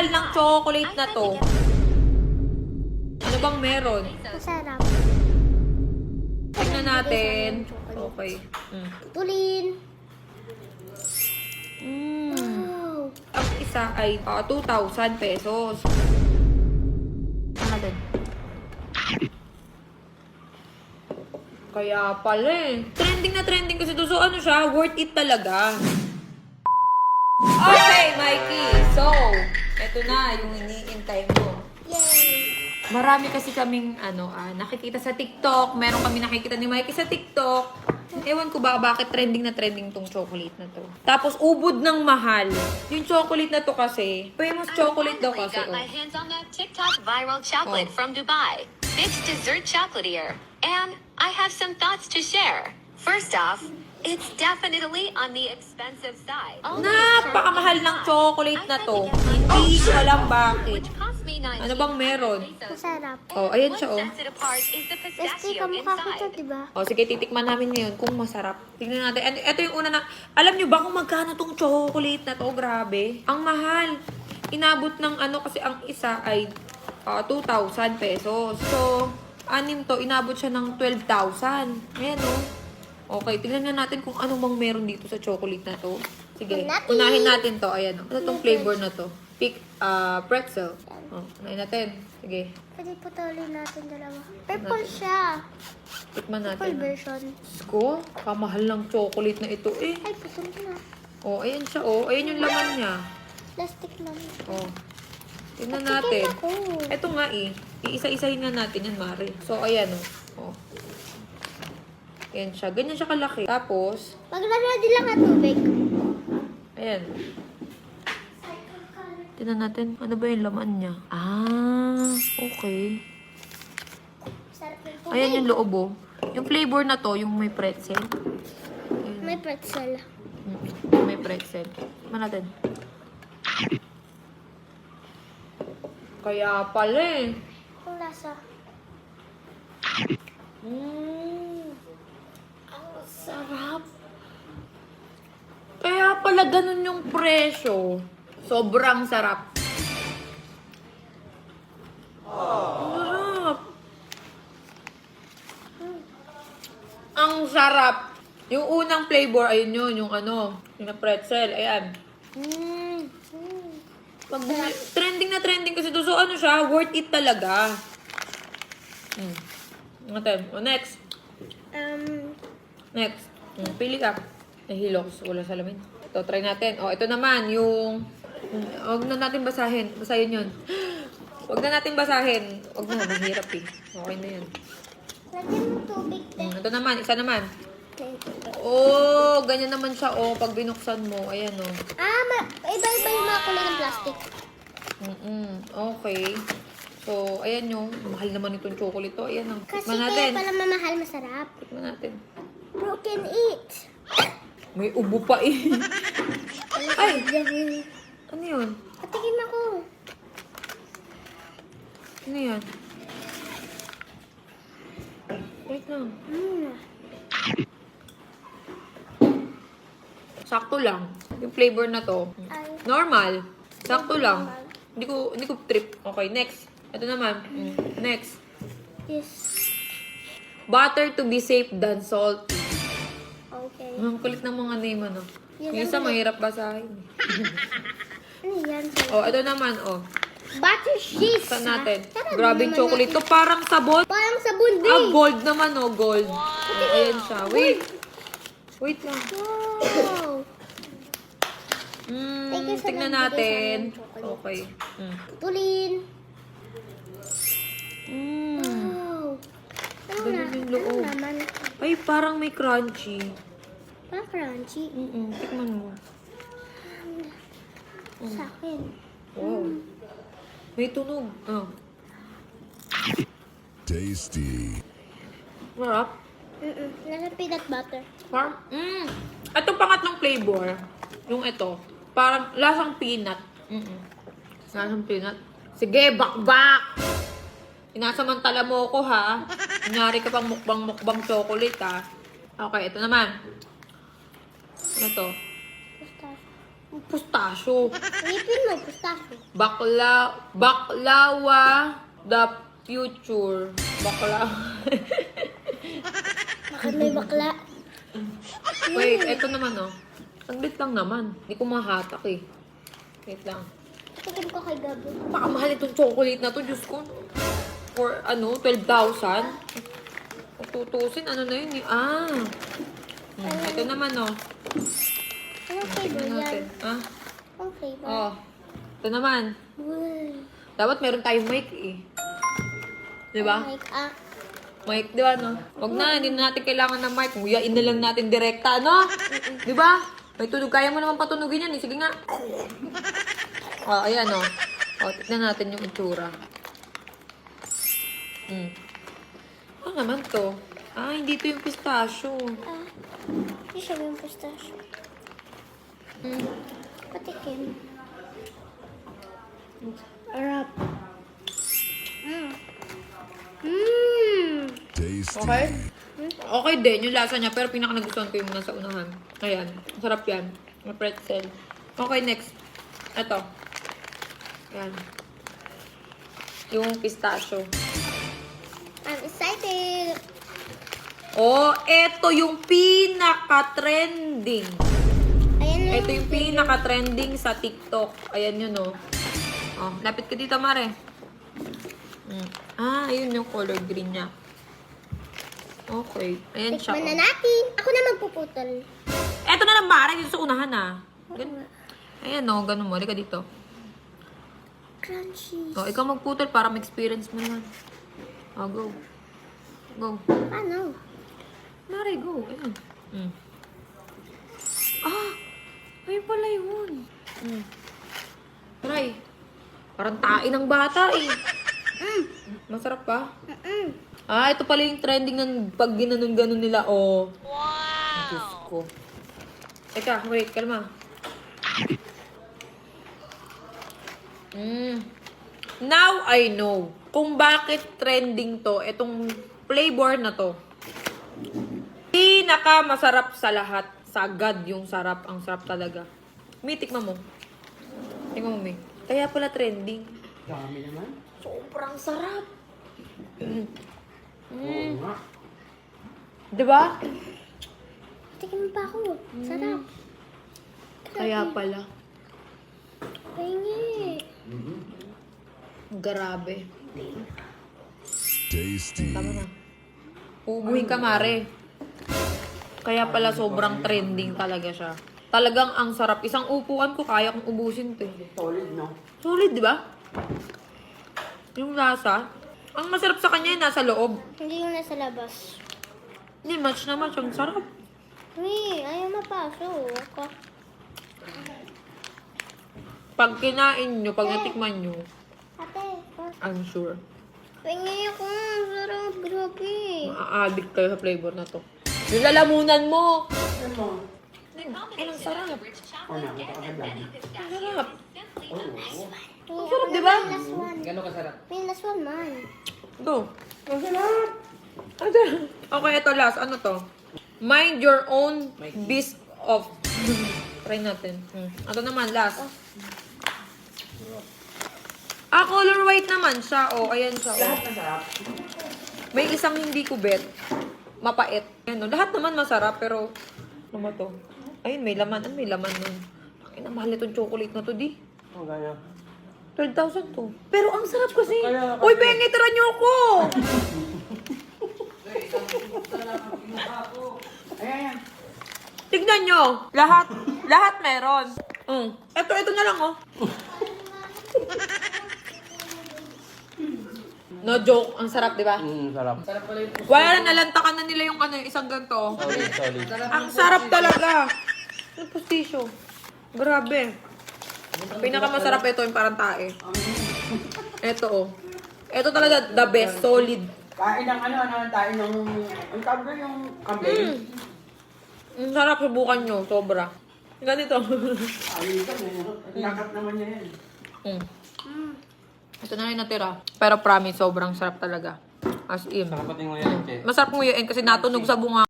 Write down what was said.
Napakamahal ng chocolate na to. Ano bang meron? Masarap. Tignan natin. Okay. Tulin. Mm. Ang isa ay 2,000 pesos. Ano natin? Kaya pala eh. Trending na trending kasi to. So ano siya, worth it talaga. Okay, Mikey. So, eto na yung iniintay mo. Yay! Marami kasi kaming nakikita sa TikTok. Meron kami nakikita ni Mikey sa TikTok. Ewan ko ba bakit trending na trending tong chocolate na to. Tapos ubod ng mahal. Yung chocolate na to kasi, famous chocolate daw kasi. Got my hands on that TikTok viral chocolate Oh. from Dubai. It's dessert chocolatier. And I have some thoughts to share. First off, it's definitely on the expensive side. Napakamahal ng chocolate na to. Hindi ko alam bakit. Which cost me 19 Ano bang meron? pesos. Masarap. Oh, ayan siya oh. What sets it apart is the Besti, pistachio kamukha ko to, inside. diba? O, sige, titikman namin ngayon kung masarap. Tingnan natin. Ito yung una na... Alam nyo ba kung magkano tong chocolate na to? Grabe. Ang mahal. Inabot ng kasi ang isa ay 2,000 pesos. So, anim to, inabot siya ng 12,000. Ayan o. Okay, tignan nga natin kung ano bang meron dito sa chocolate na to. Sige, unahin natin to. Ayan o. Ano tong flavor na to? Pretzel. O, unahin natin. Sige, Pwede putulin natin dalawa. Purple siya. tikman Purple natin. version. Sko, kamahal ng chocolate na ito eh. Ay, putol na. Oh, ayan siya oh. Ayan yung laman niya. Plastic lang. Oh. Tingnan natin. Ako. Ito nga eh. Iisa-isahin nga natin yan, Mari. So, ayan oh. Oh. Ayan siya. Ganyan siya kalaki. Tapos, Maglagay din lang ng tubig. ayan. Tingnan natin. Ano ba yung laman niya? Ah, okay. Sarap ng tubig. Ayan yung loob oh. Yung flavor na to, yung may pretzel. Ayan. May pretzel. May pretzel. Tingnan natin. Kaya pala eh. Ang lasa. Ang sarap. Kaya pala ganun yung presyo. Sobrang sarap. Ang sarap. Ang sarap. Yung unang flavor, ayun yun, yung yung pretzel, ayan. Trending na trending kasi to. So, ano siya, worth it talaga. Natin. O, next. Next. Pili ka. Hilux. Wala salamin. Ito, try natin. O, ito naman, yung... Huwag na natin basahin. Basahin yun. Huwag na natin basahin. Huwag na, mahirap eh. Okay na yan. Lagyan mo tubig, te. Ito naman, isa naman. Oh, ganyan naman siya. Oh, pag binuksan mo, ayan oh. Iba-iba yung mga kulay ng plastic. Okay. So, ayan yung mahal naman itong chocolate to. Ayan ang. Kasi Tikman kaya natin. pala mamahal, masarap. Tikman natin. Broken eat. May ubo pa eh. Ay! Ano yun? Patikim ako. Ano yan? Wait lang. Sakto lang. Yung flavor na to. Ay. Normal. Sakto lang. Hindi ko trip. Okay, next. Ito naman. Next. Yes. Butter to be safe than salty. Okay. Ang kulit ng mga name, ano. Yan Yung isa ang- mahirap basahin. Ano yan? Oh, ito naman, oh. Butter cheese. Saan natin? Sarap Grabe naman chocolate to. Parang sabon. Parang sabon din. Ah, gold naman, oh. Gold. Ayan siya. Wait. Wait lang. Wow. Thank you sa Tignan nagbigay sa natin. amin ng chocolate. Okay. Tulin. Wow. Ganun yung loob. Ano naman? Ay, parang may crunchy. Parang crunchy. Tikman mo. Sa akin. Wow. May tunog. Oh. Tasty. Sarap. Nasa peanut butter. Parang, Itong pangatlong flavor, yung ito, parang lasang peanut. Lasang peanut. Sige, bakbak! Inasamantala mo ko, ha? Kunyari ka pang mukbang chocolate, ha? Okay, ito naman. Ano to? Pistachio. Pistachio. Ngipin mo, pistachio. Baklawa the future. Baklawa. Bakit may bakla? Wait, eto naman oh. Saglit lang naman. Hindi ko mahatak eh. Wait lang. Tigil ko kay Gabi. Pakamahal itong chocolate na to. Diyos ko. For ano, 12,000? Kung tutusin, ano na yun eh. Ito naman oh. Anong flavor Tignan yan? natin. Ah? Anong flavor? Oh. Ito naman. Uy. Dapat meron tayong mic eh. Diba? Like, Mic, di ba, no? Wag na, hindi na natin kailangan ng mic. Nguyain na lang natin direkta, no? Di ba? May tunog. Kaya mo naman patunugin yan, eh. Sige nga. Ayan, no? Tignan natin yung itsura. Ano naman to? Hindi to yung pistachio. Hindi siya yung pistachio. Patikim. Arap. Okay? Okay din yung lasa niya, pero pinaka nagustuhan ko yung nasa unahan. Ayan. Masarap yan. May pretzel. Okay, next. Ito. Ayan. Yung pistachio. I'm excited. Oh, ito yung pinaka-trending. Ayan na Ito yung pinaka-trending sa TikTok. Ayan yun, oh. Oh, lapit ka dito, Mare. Ayun yung color green niya. Okay. Ayan siya, Tikman na oh. natin. Ako na magpuputol. Eto na lang, Mare. Dito sa unahan, Ayan, oh. Ganun mo. Halika dito. Crunchy. Oh, ikaw magputol para ma-experience mo naman. Oh, go. Go. Ano? Mare, go. Ayan. Ayun pala yun. Try. Parang tae ng bata eh. Masarap pa? Ito pala yung trending ng pag ginanon-ganon nila. Oh. Wow! Diyos ko. Teka, wait. Kalma. Now I know kung bakit trending to. Itong flavor na to. Pinaka masarap sa lahat. Sagad yung sarap. Ang sarap talaga. May, tikman mo. Tikman mo, May. Kaya pala trending. Dami naman. Sobrang sarap. Oo nga. Diba? Tikim pa ako. Sarap. Kaya pala. Pahingi. Grabe. Tasty. Tama na. Ubuhin ka, Mare. Kaya pala sobrang trending talaga siya. Talagang ang sarap. Isang upuan ko, kaya kong ubusin to. Solid, no? Solid, di ba? Yung lasa. Ang masarap sa kanya yung nasa loob. Hindi yung nasa labas. Hindi, match na match. Ang sarap. Uy, ayaw mapasok. Pag kinain nyo, pag natikman nyo, Ate, I'm sure, pahingi ako. Sarap, grabe. ma-addict kayo sa flavor na to. Yung lalamunan mo! Ano mo? Ang sarap. O na, magkakaganda. Ang sarap. Oo. Ang sarap, di ba? Last one. Gano'n kasarap? May last one man. Go. Ang sarap. Ang sarap. Okay, ito last. Ano to? Mind your own beast of... Try natin. Ito naman, last. Color white naman siya. Ayan siya. Lahat masarap. May isang hindi ko bet. Mapait. Ayan, lahat naman masarap, pero... Ano ba to? Ayun, may laman. Ano may laman nun? Ay, mahal itong chocolate na to, di. Ang gaya. 12,000 to. Pero ang sarap kasi. Kaya- Uy, Benny, tira niyo ako! Ayan. Tignan nyo. Lahat meron. Ito na lang, oh. No joke. Ang sarap, di ba? Sarap. Sarap pala yung Wala na, nalantakan na nila yung isang ganito. solid. Ang sarap talaga. Ang pustisyo. Grabe. Pinakamasarap ito yung parang tae. Ito, oh. Ito talaga the best. Solid. Kain ng tayo ng... Ang tawag na yung kambing. Ang sarap, subukan nyo. Sobra. Ganito. Ayun ka na. Nakat naman niya yan. Ito na lang natira. Pero promise, sobrang sarap talaga. As in. Sarap pating mo yan, Che. Masarap nguyuin kasi natunog sa bunga.